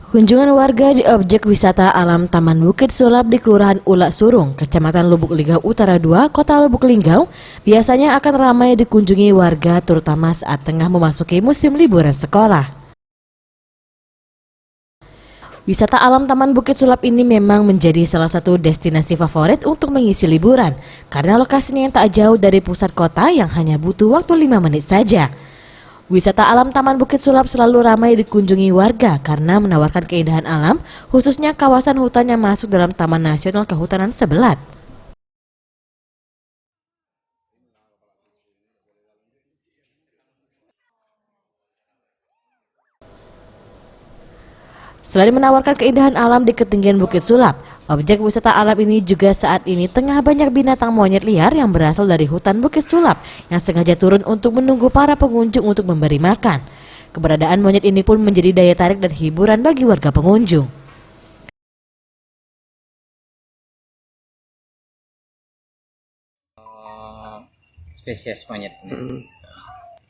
Kunjungan warga di objek wisata alam Taman Bukit Sulap di Kelurahan Ulak Surung, Kecamatan Lubuk Linggau Utara 2, Kota Lubuk Linggau, biasanya akan ramai dikunjungi warga terutama saat tengah memasuki musim liburan sekolah. Wisata alam Taman Bukit Sulap ini memang menjadi salah satu destinasi favorit untuk mengisi liburan, karena lokasinya yang tak jauh dari pusat kota yang hanya butuh waktu 5 menit saja. Wisata alam Taman Bukit Sulap selalu ramai dikunjungi warga karena menawarkan keindahan alam, khususnya kawasan hutan yang masuk dalam Taman Nasional Kehutanan Sebelat. Selain menawarkan keindahan alam di ketinggian Bukit Sulap, objek wisata alam ini juga saat ini tengah banyak binatang monyet liar yang berasal dari hutan Bukit Sulap yang sengaja turun untuk menunggu para pengunjung untuk memberi makan. Keberadaan monyet ini pun menjadi daya tarik dan hiburan bagi warga pengunjung. Spesies monyet.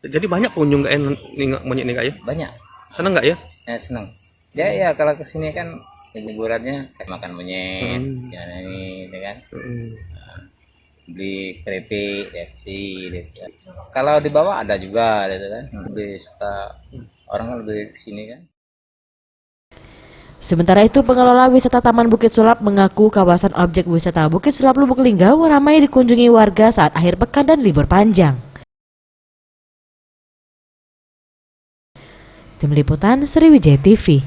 Jadi banyak pengunjung nggak nengok monyet ini kak ya? Banyak. Seneng nggak ya? Ya senang. Ya kalau kesini kan hiburannya makan monyet, gimana ini, ya kan? Beli keripik, Pepsi, gitu. Kalau di bawah ada juga, gitu kan? Lebih suka orang kan lebih kesini kan. Sementara itu, pengelola wisata Taman Bukit Sulap mengaku kawasan objek wisata Bukit Sulap Lubuk Linggau ramai dikunjungi warga saat akhir pekan dan libur panjang. Tim Liputan Sriwijaya TV.